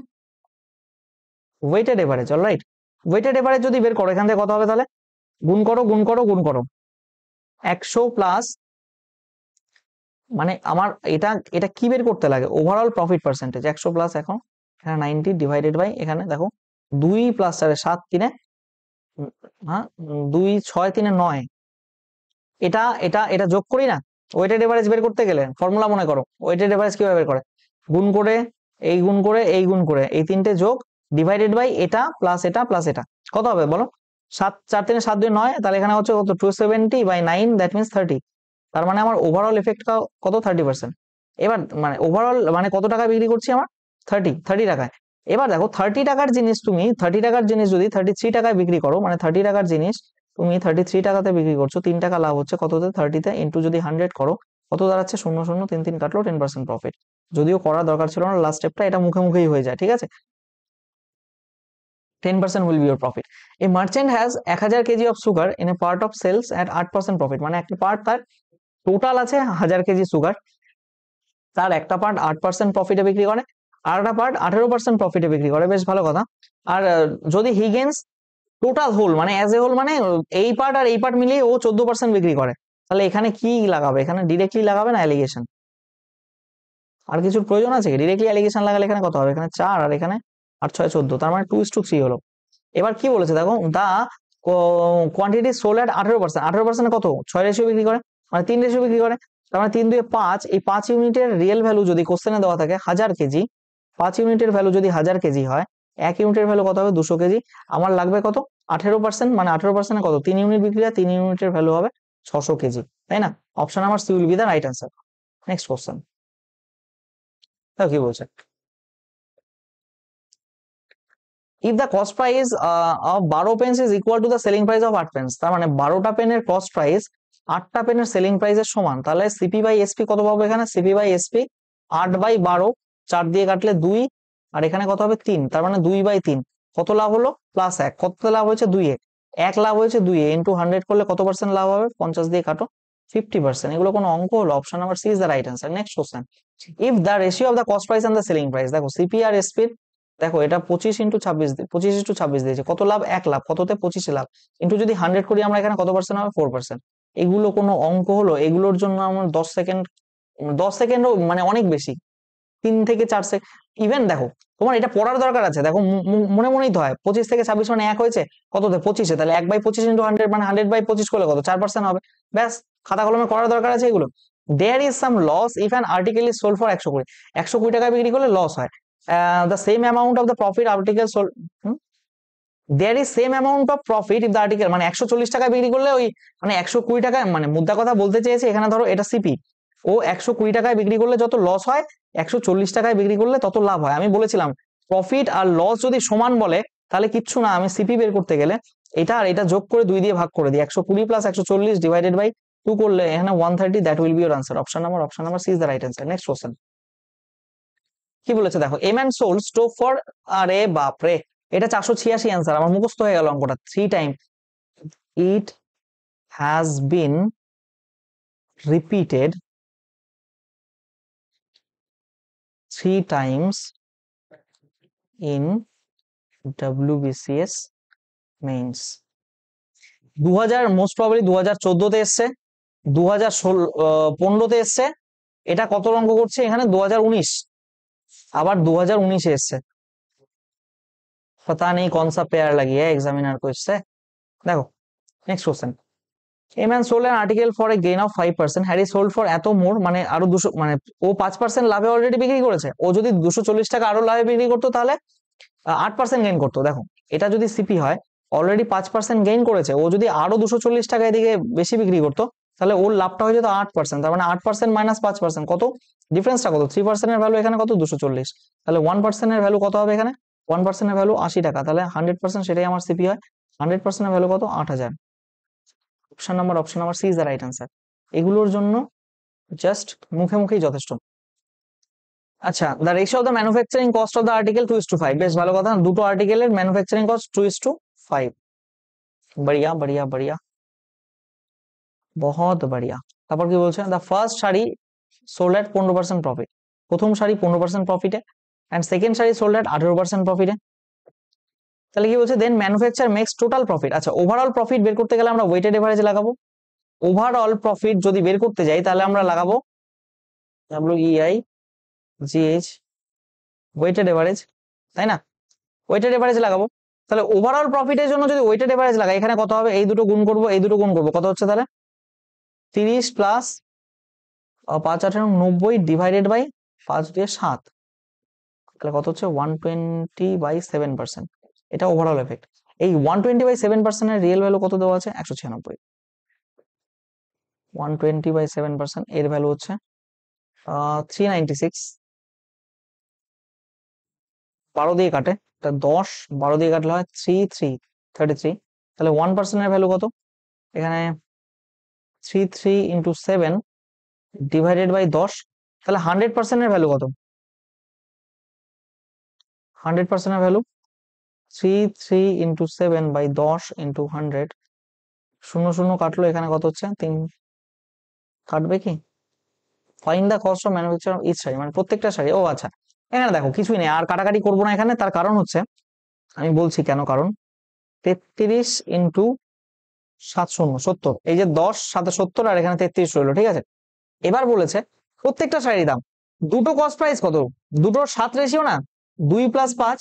weighted average. Alright, weighted average যদি বের করো এখান থেকে কত হবে, তাহলে গুণ করো গুণ করো গুণ করো, 100 প্লাস, মানে আমার এটা এটা কি বের করতে লাগে, ওভারঅল প্রফিট পার্সেন্টেজ 100 প্লাস, এখন এখানে 90 ডিভাইডেড বাই, এখানে দেখো 2 প্লাস 4 7 3 হ্যাঁ 2 6 3 9, এটা এটা এটা যোগ করি না, ওয়েটেড এভারেজ বের করতে গেলে ফর্মুলা মনে করো, ওয়েটেড এভারেজ কিভাবে বের করে, গুণ করে এই গুণ করে এই গুণ করে এই তিনটে যোগ ডিভাইডেড বাই এটা প্লাস এটা প্লাস এটা, কত হবে বলো, 7 4 3 7 2 9, তাহলে এখানে হচ্ছে কত 270/9, দ্যাট মিন্স 30, তার মানে আমার ওভারঅল এফেক্ট কত 30%। এবার মানে ওভারঅল মানে কত টাকা বিক্রি করছি আমার, 30 টাকায়। এবার দেখো 30 টাকার জিনিস তুমি 30 টাকার জিনিস যদি 33 টাকায় বিক্রি করো, মানে 30 টাকার জিনিস তুমি 33 টাকাতে বিক্রি করছো, 3 টাকা লাভ হচ্ছে কততে, 30-তে, ইন্টু যদি 100 করো কত দাঁড়াচ্ছে, 0 0 3 3 কাটলো 10% প্রফিট। যদিও করার দরকার ছিল না, লাস্ট স্টেপটা এটা মুখে মুখেই হয়ে যায়, ঠিক আছে। 10% will be your profit. A merchant has 1000 kg of sugar in a part of sales at 8% profit, মানে একটা পার্ট তার টোটাল আছে 1000 কেজি সুগার, তার একটা পার্ট 8% প্রফিটে বিক্রি করে, আর একটা পার্ট 18% প্রফিটে বিক্রি করে, বেশ ভালো কথা। আর যদি হি গেইনস টোটাল হোল মানে অ্যাজ এ হোল, মানে এই পার্ট আর এই পার্ট মিলিয়ে ও 14% বিক্রি করে, তাহলে এখানে কি লাগাবে, এখানে ডিরেক্টলি লাগাবে না অ্যালিগেশন, আর কিছুর প্রয়োজন আছে কি, ডিরেক্টলি অ্যালিগেশন লাগালে এখানে কত হবে, এখানে 4 আর এখানে 8 6 14, তার মানে 2:3 হলো। এবার কি বলেছে দেখো, দা কোয়ান্টিটি সোল্ড এট 18%, 18% কত 6 রেশিও বিক্রি করে, মানে 3 রেশিও বিক্রি করে, তার মানে 3 2 5, এই 5 ইউনিটের রিয়েল ভ্যালু যদি কোশ্চেনে দেওয়া থাকে 1000 কেজি, 5 ইউনিটের ভ্যালু যদি 1000 কেজি হয়, 1 ইউনিটের ভ্যালু কত হবে 200 কেজি, আমার লাগবে কত 18%, মানে 18% কত 3 ইউনিট বিক্রি হয়, 3 ইউনিটের ভ্যালু হবে 600 কেজি, তাই না। Option number C will be the right answer. Next question, কি বলছে, if the cost price of 12 pence is equal to the selling price of 8 pence, তার মানে 12টা পেনের কস্ট প্রাইস 8টা পেনের সেলিং প্রাইসের সমান, তাহলে সিপি বাই এসপি কত পাবো, এখানে সিপি বাই এসপি 8/12, 4 দিয়ে কাটলে 2, আর এখানে কত হবে 3, তার মানে 2/3, কত লাভ হলো প্লাস 1, কত লাভ হয়েছে 2 1 লাভ হয়েছে 2 ইন্টু 100 করলে কত পার্সেন্ট লাভ হবে, 50 দিয়ে কাটো 50%, এগুলো কোনো অঙ্ক হলো, option number C is the right answer. Next question, if the ratio of the cost price and the selling price, দেখো সিপি আর এসপি, দেখো এটা 25 কত লাভ 1 লাভ, কততে 25 লাভ, কিন্তু যদি 100 করি আমরা এখানে কত পার্সেন্ট হবে 4%, এগুলো কোনো অঙ্ক হলো, এগুলোর জন্য আমার 10 সেকেন্ড মানে অনেক বেশি, 3 থেকে 4 ইভেন দেখো তোমার এটা পড়ার দরকার আছে, দেখো মনে মনেই তো হয় 25 থেকে 26 মানে 1 হয়েছে কততে 25-এ, তাহলে 1/25 ইন্টু 100 মানে 100/25 করলে কত 4% হবে। ব্যাস, খাতা কলমে করার দরকার আছে এগুলো। There is some loss if an article is sold for 120, 120 টাকায় বিক্রি করলে লস হয়। The same amount of the profit article sold, there is same amount of profit if the article, মানে 140 টাকায় বিক্রি করলে ওই মানে 120 টাকা, মানে মুদ্রা কথা বলতে চেয়েছে এখানে, ধরো এটা সিপি, ও 120 টাকায় বিক্রি করলে যত লস হয় 140 টাকায় বিক্রি করলে তত লাভ হয়। আমি বলেছিলাম প্রফিট আর লস যদি সমান বলে তাহলে কিচ্ছু না, আমি সিপি বের করতে গেলে এটা আর এটা যোগ করে 2 দিয়ে ভাগ করে দিই, 120 প্লাস 140 ডিভাইডেড বাই 2 করলে এখানে 130, that will be your answer. Option number C is the right answer. Next question কি বলেছে দেখো, a man sold stove for, আরে বাপরে, এটা 486 অ্যান্সার, আমার মুখস্থ হয়ে গেল অঙ্কটা। 3 time it has been repeated 3 times in WBCS mains. 2000 most probably 2014-তে এসছে, 2015-তে এসছে, এটা কত অঙ্ক করছে এখানে 2019, আবার 2019-এ এসছে। पता नहीं कौन सा पेयर लगी है एग्जामिनर को इससे। देखो next question, A man sold an article for A gain of 5%, Harry sold for এত মোর, মানে আরো 200, মানে ও 5% লাভে অলরেডি বিক্রি করেছে, ও যদি 240 টাকা আরো লাভে বিক্রি করতো তাহলে 8% গেইন করতো। দেখো এটা যদি সিপি হয়, অলরেডি 5% গেইন করেছে, ও যদি আরো 240 টাকা এদিকে বেশি বিক্রি করতো তাহলে ওর লাভটা হয়ে যেত 8%, তার মানে 8% মাইনাস 5% কত, ডিফারেন্সটা কত, 3% এর ভ্যালু এখানে কত 240, তাহলে 1% এর ভ্যালু কত হবে এখানে, 1% এর ভ্যালু 80 টাকা, তাহলে 100% সেটাই আমার সিপি হয়, 100% এর ভ্যালু কত 8000। Option number C is the right answer. এগুলোর জন্য জাস্ট মুখে মুখেই যথেষ্ট। আচ্ছা, the ratio of the manufacturing cost of the article 2:5, বেশ ভালো কথা, দুটো আর্টিকেলের ম্যানুফ্যাকচারিং কস্ট 2:5, बढ़िया बढ़िया बढ़िया, बहुत बढ़िया। তারপর কি বলছে, the first sari sold at 15% profit, প্রথম শাড়ি 15% প্রফিটে, and second sari sold at 18% প্রফিটে, তাহলে কি বলছে then manufacture makes total profit. আচ্ছা, ওভারঅল প্রফিট বের করতে গেলে আমরা ওয়েটেড এভারেজ লাগাবো, ওভারঅল প্রফিট যদি বের করতে যাই তাহলে আমরা লাগাবো WEIGH, ওয়েটেড এভারেজ, তাই না, ওয়েটেড এভারেজ লাগাবো। তাহলে ওভারঅল প্রফিটের জন্য যদি ওয়েটেড এভারেজ লাগাই, এখানে কত হবে, এই দুটো গুণ করবো, এই দুটো গুণ করবো, কত হচ্ছে তাহলে 30 প্লাস 5 8 90 ডিভাইডেড বাই 5 দিয়ে 7, তাহলে কত হচ্ছে 120/7%, এটা ওভারঅল এফেক্ট। এই 120/7% এর রিয়েল ভ্যালু কত দেওয়া আছে 196, 120/7% এর ভ্যালু হচ্ছে 396, 12 দিয়ে কাটে, তা 10 12 দিয়ে কাটলে হয় 33, তাহলে 1% এর ভ্যালু কত এখানে 33 ইন্টু 7 ডিভাইডেড বাই 10, তাহলে 100% এর ভ্যালু কত, 100% এর ভ্যালু 33 ইন্টু 7 বাই 10 ইন্টু 100, 0 কাটলো, এখানে কত হচ্ছে 3 কাটবে কি, find the cost of manufacture of each sari, মানে প্রত্যেকটা শাড়ি। ও আচ্ছা, এখানে দেখো কিছুই নেই, আর কাটাকাটি করবো না এখানে, তার কারণ হচ্ছে আমি বলছি কেন, কারণ 33 ইন্টু 7 0 70, এই যে 10 7 70 আর এখানে 33 রইলো, ঠিক আছে। এবার বলেছে প্রত্যেকটা শাড়ির দাম, দুটো কস্ট প্রাইস কত, দুটোর 7 রেশিও না, 2 প্লাস 5,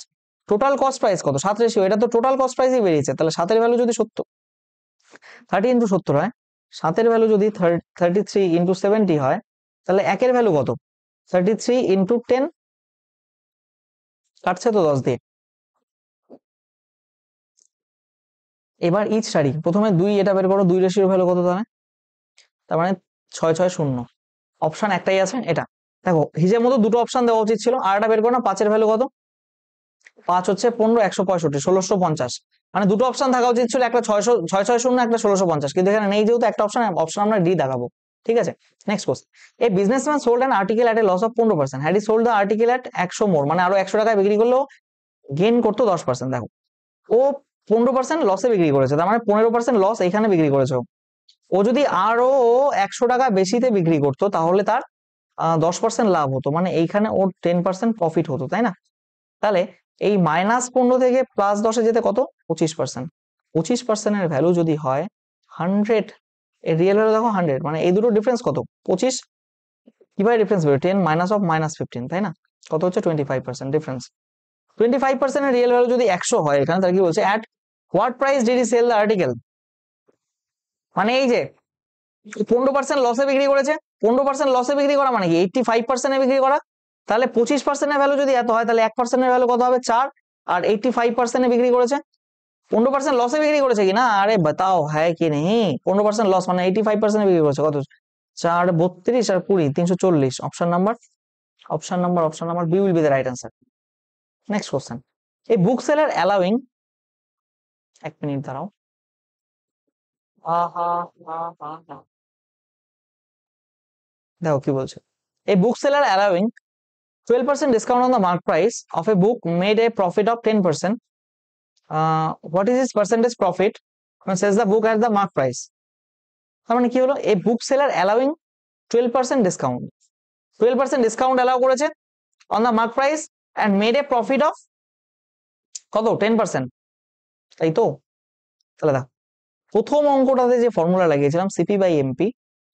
টোটাল কস্ট প্রাইস কত 7 রেশিও, এটা তো টোটাল কস্ট প্রাইসই বেরিয়েছে, তাহলে 7 এর ভ্যালু যদি 70 30 ইন্টু 70 হয়, 7 এর ভ্যালু যদি 33 ইন্টু 70 হয়, তাহলে 1 এর ভ্যালু কত 33 ইন্টু 10, কাটছে তো 10 দিয়ে। এবার ইচ শাড়ি, প্রথমে 2 এটা বের করো, 2 রেশিওর ভ্যালু কত তাহলে, তার মানে 660, অপশন একটাই আছে এটা। দেখো হিসেব মতো দুটো অপশন দেওয়া উচিত ছিল, আর এটা বের করো না, 5 এর ভ্যালু কত, 5 হচ্ছে 15 165 1650, মানে দুটো অপশন থাকা উচিত ছিল, একটা 660 একটা 1650, কিন্তু এখানে নেই যেহেতু একটা অপশন আমরা ডি দেখাবো, ঠিক আছে। Next question, a businessman sold an article at a loss of 15%, had he sold the article at 100 more, মানে আরো 100 টাকায় বিক্রি করলেও গেইন করতো 10%। দেখো ও 15% লসে বিক্রি করেছে, তার মানে 15% লস এখানে বিক্রি করেছে। ও যদি আরো 100 টাকা বেশিতে বিক্রি করতো তাহলে তার 10% লাভ হতো, মানে এইখানে ওর 10% প্রফিট হতো, তাই না। তাহলে এই -15 থেকে +10-এ যেতে কত 25%, 25% এর ভ্যালু যদি হয় 100, এর রিয়েল ভ্যালু দেখো 100, মানে এই দুটো ডিফারেন্স কত 25, কিভাবে ডিফারেন্স বেরোয় 10 মাইনাস অফ -15, তাই না। কত হচ্ছে 25% ডিফারেন্স। 25% এর রিয়েল ভ্যালু যদি 100 হয়, এখানে তার কি বলছে, at what price did he sell the article, মানে এই যে 15% লসে বিক্রি করেছে, 15% লসে বিক্রি করা মানে কি 85% এ বিক্রি করা, তাহলে 25% এর ভ্যালু যদি এত হয় তাহলে 1% এর ভ্যালু কত হবে 4, আর 85% এ বিক্রি করেছে, 15% লসে বিক্রি করেছে কি না, আরে বাতাও হ্যাঁ কি নেই, 15% লস মানে 85% এ বিক্রি করেছে, কত 4 32 আর 20 340, option number B will be the right answer. Next question, a book seller allowing, এক মিনিট দাঁড়াও, দেখো কি বলছে, a book seller allowing 12% discount on the mark price of a book made a profit of 10%. What is its percentage profit when sells the book at the mark price? তার মানে কি হলো, a book seller allowing 12% discount, 12% discount allow করেছে on the mark price and made a profit of কত 10%, তাই তো? তাহলে দেখো প্রথম অঙ্কটাতে যে ফর্মুলা লাগিয়েছিলাম CP by MP,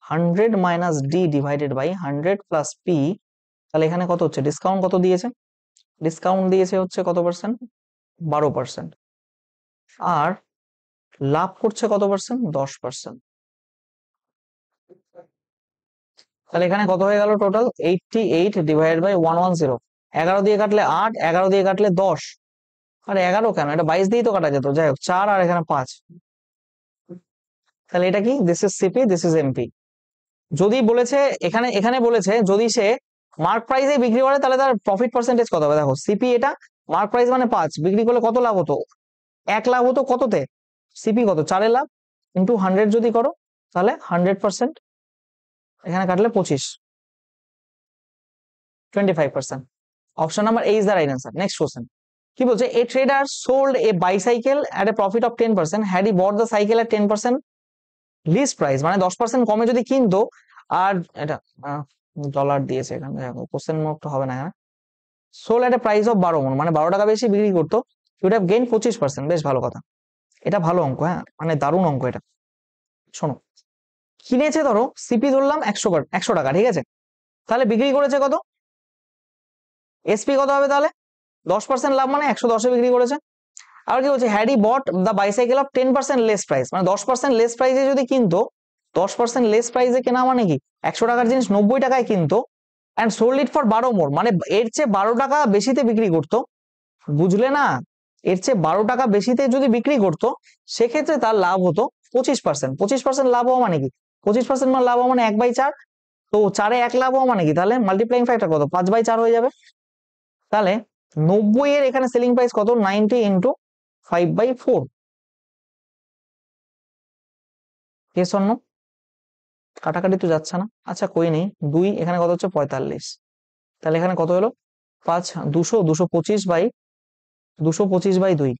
100 minus D divided by 100 plus P, তাহলে এখানে কত হচ্ছে, ডিসকাউন্ট কত দিয়েছে, ডিসকাউন্ট দিয়েছে হচ্ছে কত পার্সেন্ট, 12%, আর লাভ করছে কত পার্সেন্ট, 10%, তাহলে এখানে কত হয়ে গেল টোটাল 88 ডিভাইড বাই 110, 11 দিয়ে কাটলে 8, 11 দিয়ে কাটলে 10, আর 11 কেন, এটা 22 দিয়েই তো কাটা যেত, যাই হোক 4 আর এখানে 5, তাহলে এটা কি, this is CP this is MP. যদি বলেছে এখানে এখানে বলেছে যদি সে মার্ক প্রাইসে বিক্রি করে তাহলে তার প্রফিট পার্সেন্টেজ কত হবে, দেখো সিপি এটা মার্ক প্রাইস মানে 5, বিক্রি করলে কত লাভ হতো, 1 লাভ হতো, কততে, সিপি কত 4 এর লাভ, ইন্টু 100 যদি করো তাহলে 100%, এখানে কাটলে 25% option number A is the right answer. Next question কি বলছে, a trader sold a bicycle at a profit of 10% had he bought the cycle at 10% list price, মানে 10% কমে যদি কিনতো, আর এটা ডলার দিয়েছে এখানে, কোশ্চেন মার্কটা হবে না এখানে, sold at a price of 12 মন, মানে 12 টাকা বেশি বিক্রি করতো, ইউড হ্যাভ গেইন 25%, বেশ ভালো কথা, এটা ভালো অঙ্ক, হ্যাঁ মানে দারুণ অঙ্ক এটা। শোনো, কিনেছে ধরো সিপি ধরলাম 100 টাকা, ঠিক আছে, তাহলে বিক্রি করেছে কত, এসপি কত হবে তাহলে, 10% লাভ মানে 110 এ বিক্রি করেছে। আর কি বলছে, had he bought the bicycle of 10% less price, মানে 10% লেস প্রাইসে যদি কিনতো, 10% লেস প্রাইসে কেনা মানে কি 100 টাকার জিনিস 90 টাকায় কিনতো, অ্যান্ড সোল্ড ইট ফর 12 মোর, মানে এর চেয়ে 12 টাকা বেশিতে বিক্রি করতো, বুঝলে না, এর চেয়ে 12 টাকা বেশিতে যদি বিক্রি করতো সেক্ষেত্রে তার লাভ হতো 25%, 25% লাভ হওয়া মানে কি, 25% মানে লাভ হওয়া মানে 1/4, তো 4-এ 1 লাভ হওয়া মানে কি, তাহলে মাল্টিপ্লাইং ফ্যাক্টর কত, 5/4 হয়ে যাবে, তাহলে 90 এর এখানে সেলিং প্রাইস কত, 90 ইন্টু 5/4, কেস অন্য কাটাকাটি তো যাচ্ছে না, আচ্ছা কই নেই, 2 এখানে কত হচ্ছে 45, তাহলে এখানে কত হলো 5 225/2,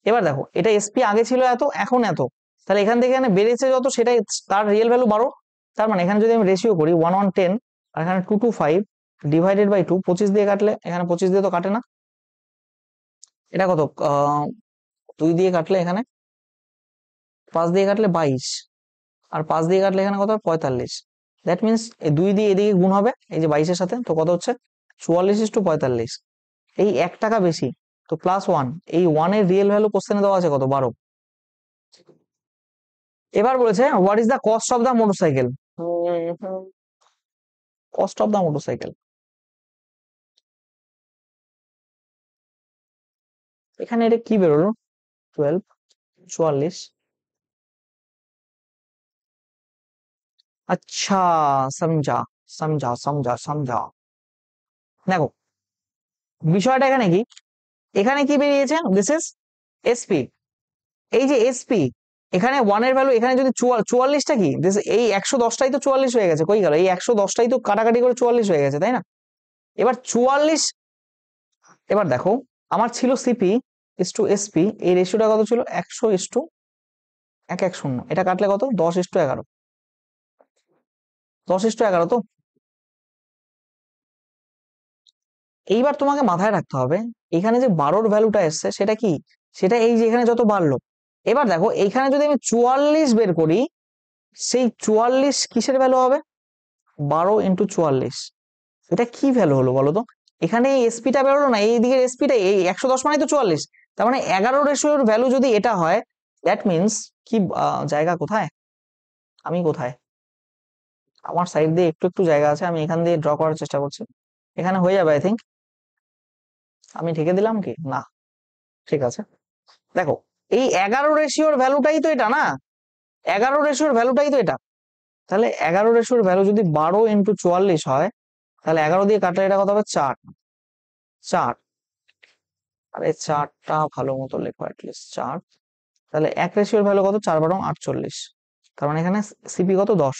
এবার দেখো এটা এসপি আগে ছিল এত, এখন এত, তাহলে এখান থেকে এখানে বেড়েছে যত সেটাই তার রিয়েল ভ্যালু 12, তার মানে এখানে যদি আমি রেশিও করি 1:10 আর এখানে 2:5 ডিভাইডেড বাই 2, 25 দিয়ে কাটলে, এখানে 25 দিয়ে তো কাটে না, এটা কত 2 দিয়ে কাটলে এখানে 5 দিয়ে কাটলে 22, আর 5 দিয়ে কাটলে এখানে কত 45, দ্যাট মিনস এই 2 দিয়ে এদিকে গুণ হবে এই যে 22 এর সাথে, তো কত হচ্ছে 44:45, এই 1 টাকা বেশি, তো +1, এই 1 এর রিয়েল ভ্যালু কোশ্চেনে দেওয়া আছে কত 12। এবার বলেছে what is the cost of the motorcycle, cost of the motorcycle, এখানে এটা কি বেরোলো 12 44, আচ্ছা সমঝা সমঝা সমঝা সমঝা, দেখো বিষয়টা এখানে কি, এখানে কি বেরিয়েছে, দিস ইজ এসপি, এই যে এসপি এখানে 1 এর ভ্যালু, এখানে যদি 44টা কি, এই 110টাই তো 44 হয়ে গেছে, কই গেল এই 110টাই তো কাটাকাটি করে 44 হয়ে গেছে, তাই না, এবার 44, এবার দেখো আমার ছিল সিপি ইস টু এসপি, এই রেশিওটা কত ছিল 100:110, এটা কাটলে কত 10:11, 10:11, তো এইবার তোমাকে মাথায় রাখতে হবে এখানে যে 12-র ভ্যালুটা এসছে সেটা কি, সেটা এই যে এখানে যত বাড়লো, এবার দেখো এইখানে যদি আমি 44 বের করি, সেই 44 কিসের ভ্যালু হবে, 12 × 44, এটা কি ভ্যালু হলো বলো তো, এখানে এসপিটা বেরোলো না, এইদিকে এসপিটা এই 110 মানে তো 44, তার মানে 11 রেশিওর ভ্যালু যদি এটা হয়, দ্যাট মিনস কি জায়গা কোথায়, আমি কোথায়, আমার সাইড দিয়ে একটু একটু জায়গা আছে, আমি এখান দিয়ে ড্র করার চেষ্টা করছি, এখানে হয়ে যাবে আই থিঙ্ক। আমি ঠেকে দিলাম কি না, ঠিক আছে। দেখো এই 11 রেশিওর ভ্যালুটাই তো এটা না, 11 রেশিওর ভ্যালুটাই তো এটা, তাহলে 11 রেশিওর ভ্যালু যদি 12 ইন্টু 44 হয়, তাহলে 11 দিয়ে কাটলে এটা কত হবে, 4। 4, আরে 4টা ভালো মতো লেখো অ্যাটলিস্ট 4। তাহলে 1 রেশিওর ভ্যালু কত, 4 12 48, তার মানে এখানে সিপি কত, 10।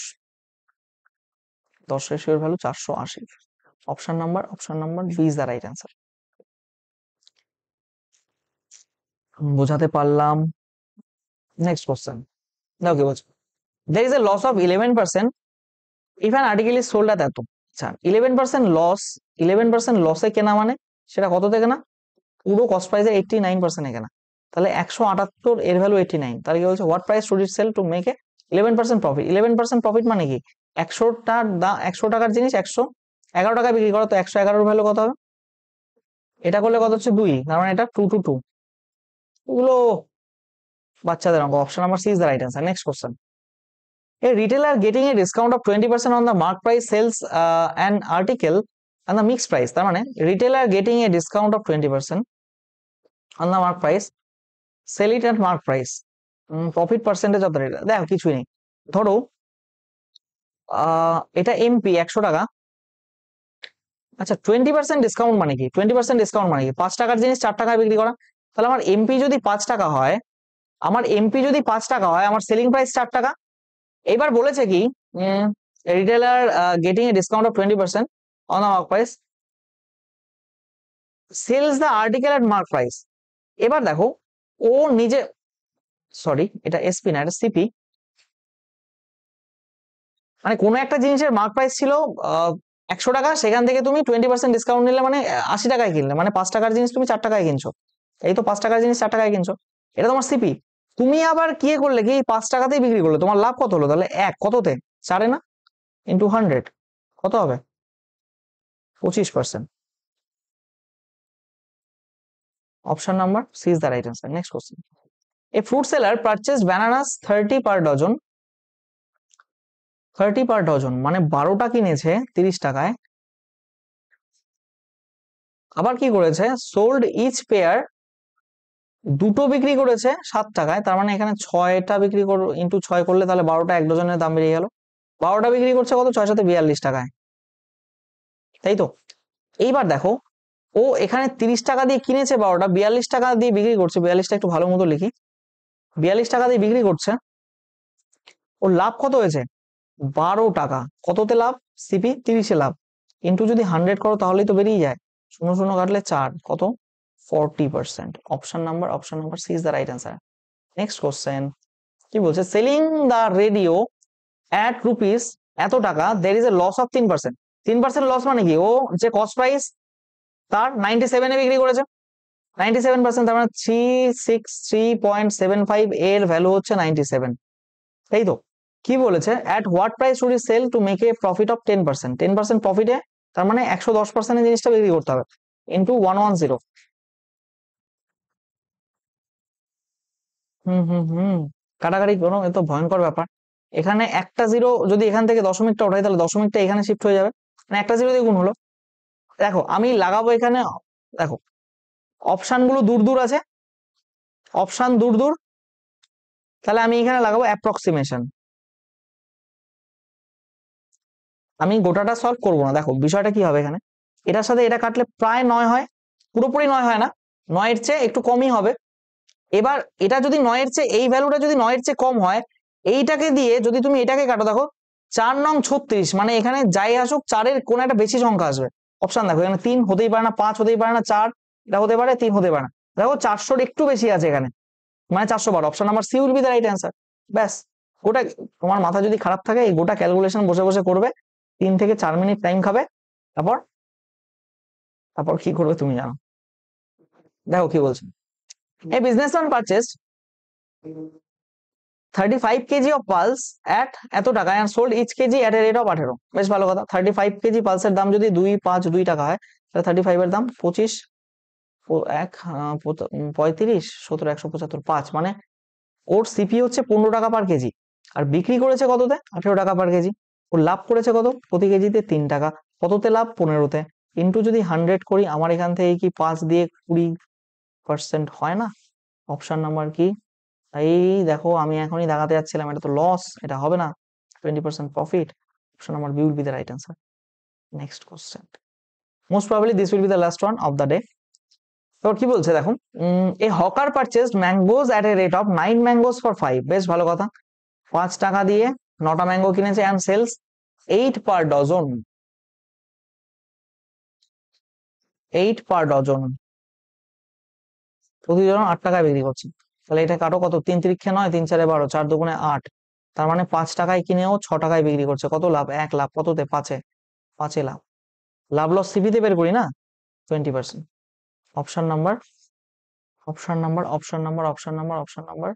10 রেশিওর value 480। Option number B is the right answer. বোঝাতে পারলাম। নেক্সট কোশ্চেন, দাও কি বলছো, there is a loss of 11% if an article is sold at এত। আচ্ছা 11% লস, 11% লসে কেনা মানে সেটা কততে কেনা, পুরো কস্ট প্রাইসে 89% এ কেনা, তাহলে 178 এর ভ্যালু 89, তাহলে কি বলছে what price should it sell to make a 11% profit. 11% profit মানে কি, 100 টাকার জিনিস 111 টাকায় বিক্রি করা, তো 111 ভ্যালু কত হবে, এটা করলে কত হচ্ছে 2, তার মানে এটা 2 to 2, ওগুলো বাচ্চাদের অঙ্ক। Option number C is the right answer. Next question, a retailer getting a discount of 20% on the mark price sells an article and the mixed price, তার মানে retailer getting a discount of 20% on the mark price, sell it at mark price, profit percentage of the retailer। দেখো কিছুই নেই, ধরো এটা এমপি 100 টাকা, আচ্ছা 20% ডিসকাউন্ট মানে কি, 20% ডিসকাউন্ট মানে কি 5 টাকার জিনিস 4 টাকায় বিক্রি করা, তাহলে আমার এমপি যদি 5 টাকা হয়, আমার সেলিং প্রাইস 4 টাকা। এবার বলেছে কি retailer getting a discount of 20% on the mark price, sells the article at mark price. এবার দেখো ও নিজে, সরি এটা এসপি না এটা সিপি, মানে কোনো একটা জিনিসের মার্ক প্রাইস ছিল 100 টাকা, সেখান থেকে তুমি 20% ডিসকাউন্ট নিলে মানে 80 টাকায় কিনলে, মানে 5 টাকার জিনিস তুমি 4 টাকায় কিনছো, এই তো 5 টাকার জিনিস 4 টাকায় কিনছো, এটা তোমার সিপি। তুমি আবার কি করলে কি 5 টাকাতেই বিক্রি করলে, তোমার লাভ কত হলো, তাহলে এক কততে, 4 না, ইন্টু 100 কত হবে, 25%। Option number C is the right answer. Next question, a fruit seller purchased bananas 30 per dozen, 30 per dozen মানে 12টা কিনেছে 30 টাকায়, আবার কি করেছে সোল্ড ইচ পেয়ার, দুটো বিক্রি করেছে 7 টাকায়, তার মানে এখানে 6টা বিক্রি ইন্টু 6 করলে তাহলে 12টা এক ডজনের দাম বেরিয়ে গেল, 12টা বিক্রি করছে কত, 6 সাথে 42 টাকায়, তাই তো। এইবার দেখো ও এখানে 30 টাকা দিয়ে কিনেছে 12টা, 42 টাকা দিয়ে বিক্রি করছে, 42টা একটু ভালো মতো লিখি, 42 টাকা দিয়ে বিক্রি করছে, ওর লাভ কত হয়েছে 12 টাকা, কততে লাভ, সিপি 30-এ লাভ, ইন্টু যদি 100 করো তাহলেই তো বেরিয়ে যায়, 0 কাটলে 4 কত, 40%। Option number C is the right answer. Next question কি বলছে, selling the radio at rupees এত টাকা, there is a loss of 3%। 3% loss মানে কি, ও যে কস্ট প্রাইস তার 97-এ বিক্রি করেছে, 97%, তার মানে 363.75 এর ভ্যালু হচ্ছে 97, তাই তো। কি বলেছে at what price should you sell to make a profit of 10%, 10% প্রফিটে, তার মানে 110% জিনিসটা বিক্রি করতে হবে, ইন্টু 110। কাটাকাটি কোনো, এ তো ভয়ঙ্কর ব্যাপার। এখানে একটা জিরো যদি এখান থেকে দশমিকটা ওঠাই, তাহলে দশমিকটা এখানে শিফট হয়ে যাবে, মানে একটা জিরো দিয়ে গুণ হলো। দেখো আমি লাগাবো এখানে, দেখো অপশন গুলো দূর দূর আছে, অপশন দূর দূর, তাহলে আমি এখানে লাগাবো অ্যাপ্রক্সিমেশন, আমি গোটাটা সলভ করবো না। দেখো বিষয়টা কি হবে এখানে, এটার সাথে এটা কাটলে প্রায় 9 হয়, পুরোপুরি 9 হয় না, 9-এর চেয়ে একটু কমই হবে। এবার এটা যদি 9-এর চেয়ে, এই ভ্যালুটা যদি 9-এর চেয়ে কম হয়, এইটাকে দিয়ে যদি তুমি এটাকে কাটো, দেখো 4 নং 36, মানে এখানে যাই আসুক 4-এর কোন একটা বেশি সংখ্যা আসবে। অপশন দেখো এখানে 3 হতেই পারে না, 5 হতেই পারে না, 4 এটা হতে পারে, 3 হতে পারে না, দেখো 400-র একটু বেশি আছে এখানে, মানে 412। Option number C will be the right answer. ব্যাস, গোটা, তোমার মাথা যদি খারাপ থাকে এই গোটা ক্যালকুলেশন বসে বসে করবে, 3 থেকে 4 মিনিট টাইম খাবে, তারপর তারপর কি করবে তুমি জানো। দেখো কি বলছে, a businessman purchase 35 KG of pulse at এত টাকা and sold each KG at a rate of 18। বেশ ভালো কথা। 35 কেজি পালসের দাম যদি 2.52 টাকা হয়, তাহলে 35 এর দাম 25 35 17 175 5, মানে ওর সিপি হচ্ছে 15 টাকা পার কেজি, আর বিক্রি করেছে কততে? 18 টাকা পার কেজি। ওর লাভ করেছে কত? প্রতি কেজিতে 3 টাকা। কততে লাভ? 15তে। ইন্টু যদি 100 করি, আমার এখান থেকে কি 5 দিয়ে 20% হয় না? অপশন নাম্বার কি? এই দেখো, আমি এখনই দেখাতে যাচ্ছিলাম, এটা তো লস, এটা হবে না। 20% profit. Option number B will be the right answer. Next question, most probably this will be the last one of the day. তো কি বলছে দেখো, a hawker purchase mangoes at a rate of 9 mangoes for 5। বেশ ভালো কথা। 5 টাকা দিয়ে 9টা ম্যাঙ্গো কিনেছে and sells 8 per dozen. 8 per dozen, প্রতিজন 8 টাকায় বিক্রি করছে। তাহলে এটা কাটো, কত? 3 তিরিক্ষে 9, 3 4 12, 4 দুগুণে 8। তার মানে 5 টাকায় কিনেও 6 টাকায় বিক্রি করছে। কত লাভ? 1 লাভ। কততে? 5-এ। 5-এ লাভ। লাভ লস সিপিতে বের করি না, 20%। Option number option number option number option number option number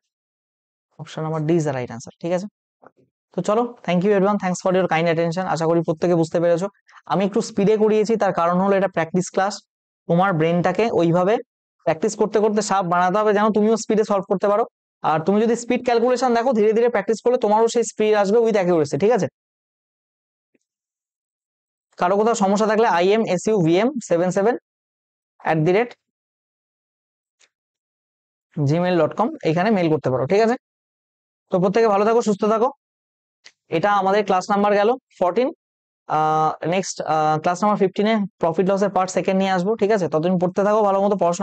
option number D is the right answer. ঠিক আছে, তো চলো, thank you everyone, thanks for your kind attention. আশা করি প্রত্যেকে বুঝতে পেরেছো। আমি একটু স্পিডে করিয়েছি, তার কারণ হলো এটা প্র্যাকটিস ক্লাস। তোমার ব্রেনটাকে ওইভাবে প্র্যাকটিস করতে করতে সাপ বানাতে হবে, যেন তুমিও স্পিডে সলভ করতে পারো। আর তুমি যদি স্পিড ক্যালকুলেশন দেখো, ধীরে ধীরে প্র্যাকটিস করলে তোমারও সেই স্পিড আসবে উইথ অ্যাকিউরেসি। ঠিক আছে, কারো কোথাও সমস্যা থাকলে imsuvm77@gmail.com এখানে মেল করতে পারো। ঠিক আছে, তো প্রত্যেকে ভালো থাকো, সুস্থ থাকো। এটা আমাদের ক্লাস নাম্বার গেল 14। নেক্সট ক্লাস নাম্বার 15-এ প্রফিট লসের পার্ট সেকেন্ড নিয়ে আসবো। ঠিক আছে, ততদিন পড়তে থাকো, ভালো মতো পড়াশোনা